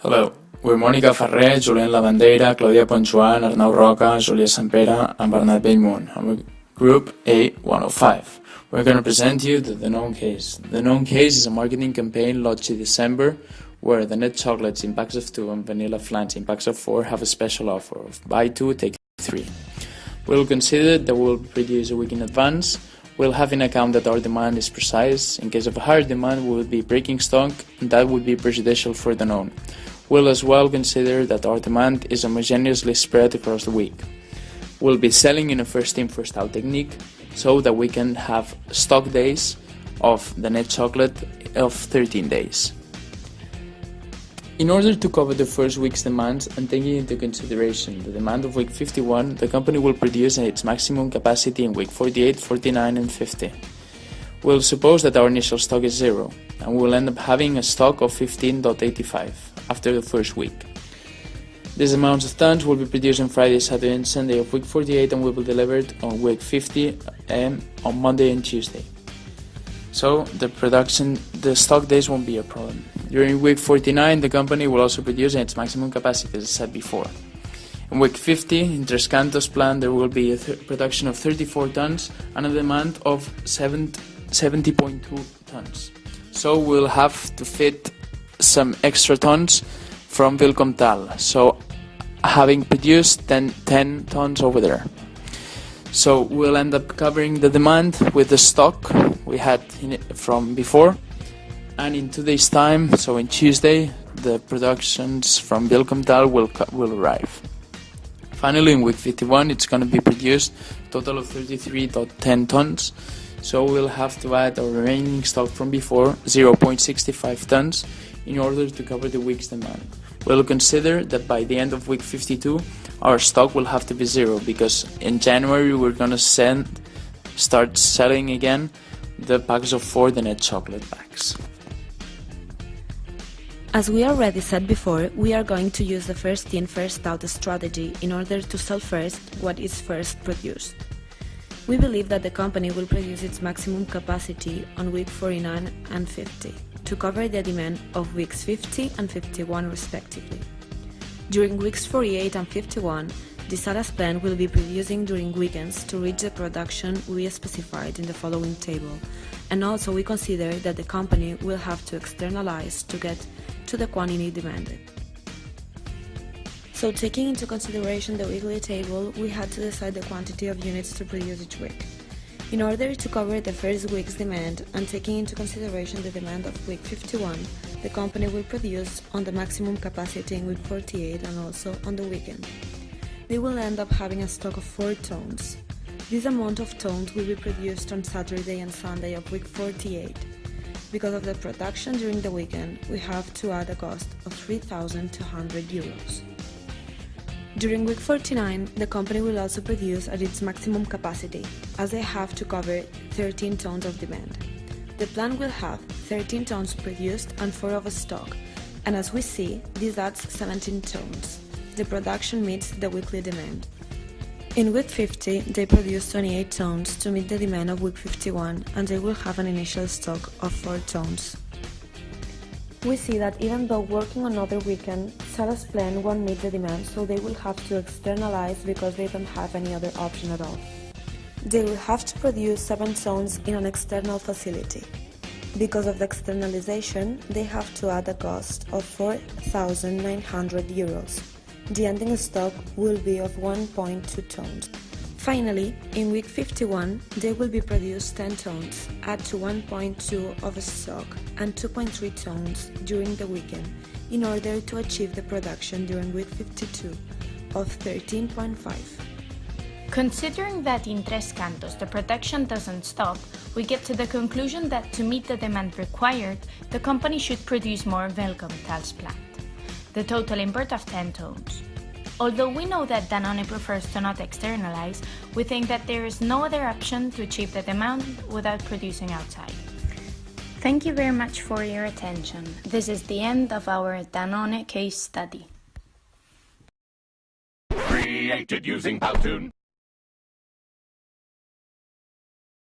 Hello, we're Mònica Ferrer, Julián Lavandeira, Claudia Ponchuan, Arnau Roca, Julia Sampera, and Bernat Bellmunt, and we're Group A105. We're going to present you the DANONE case. The DANONE case is a marketing campaign launched in December where the net chocolates in packs of 2 and vanilla flans in packs of 4 have a special offer of buy 2, take 3. We'll consider that we'll produce a week in advance. We'll have in account that our demand is precise. In case of a higher demand, we will be breaking stock, and that would be prejudicial for DANONE. We'll as well consider that our demand is homogeneously spread across the week. We'll be selling in a first in, first out technique so that we can have stock days of the net chocolate of 13 days. In order to cover the first week's demands and taking into consideration the demand of week 51, the company will produce its maximum capacity in week 48, 49 and 50. We'll suppose that our initial stock is 0, and we'll end up having a stock of 15.85 after the first week. These amounts of tons will be produced on Friday, Saturday and Sunday of week 48 and will be delivered on week 50 on Monday and Tuesday. So the stock days won't be a problem. During week 49, the company will also produce its maximum capacity, as I said before. In week 50, in Tres Cantos plant, there will be a production of 34 tons and a demand of 70.2 tons. So we'll have to fit some extra tons from Vilcomtal, so having produced 10 tons over there. So we'll end up covering the demand with the stock we had from before, and in 2 days' time, so in Tuesday, the productions from Vilcomtal will arrive. Finally, in week 51, it's going to be produced a total of 33.10 tons, so we'll have to add our remaining stock from before, 0.65 tons, in order to cover the week's demand. We'll consider that by the end of week 52, our stock will have to be 0, because in January we're going to start selling again the packs of 4, the net chocolate packs. As we already said before, we are going to use the first in, first out strategy in order to sell first what is first produced. We believe that the company will produce its maximum capacity on week 49 and 50 to cover the demand of weeks 50 and 51 respectively. During weeks 48 and 51, the Saras plant will be producing during weekends to reach the production we specified in the following table, and also we consider that the company will have to externalize to get to the quantity demanded. So taking into consideration the weekly table, we had to decide the quantity of units to produce each week. In order to cover the first week's demand and taking into consideration the demand of week 51, the company will produce on the maximum capacity in week 48 and also on the weekend. They will end up having a stock of 4 tons. This amount of tons will be produced on Saturday and Sunday of week 48. Because of the production during the weekend, we have to add a cost of 3,200 euros. During week 49, the company will also produce at its maximum capacity, as they have to cover 13 tons of demand. The plant will have 13 tons produced and 4 of stock, and as we see, this adds 17 tons. The production meets the weekly demand. In week 50, they produce 28 tons to meet the demand of week 51, and they will have an initial stock of 4 tons. We see that even though working another weekend, Saras plant won't meet the demand, so they will have to externalize because they don't have any other option at all. They will have to produce 7 tons in an external facility. Because of the externalization, they have to add a cost of 4,900 euros. The ending stock will be of 1.2 tons. Finally, in week 51, they will be produced 10 tons, add to 1.2 of stock and 2.3 tons during the weekend in order to achieve the production during week 52 of 13.5. Considering that in Tres Cantos the production doesn't stop, we get to the conclusion that to meet the demand required, the company should produce more Vilcomtal's plant. The total import of 10 tons. Although we know that Danone prefers to not externalize, we think that there is no other option to achieve the demand without producing outside. Thank you very much for your attention. This is the end of our Danone case study. Created using Powtoon.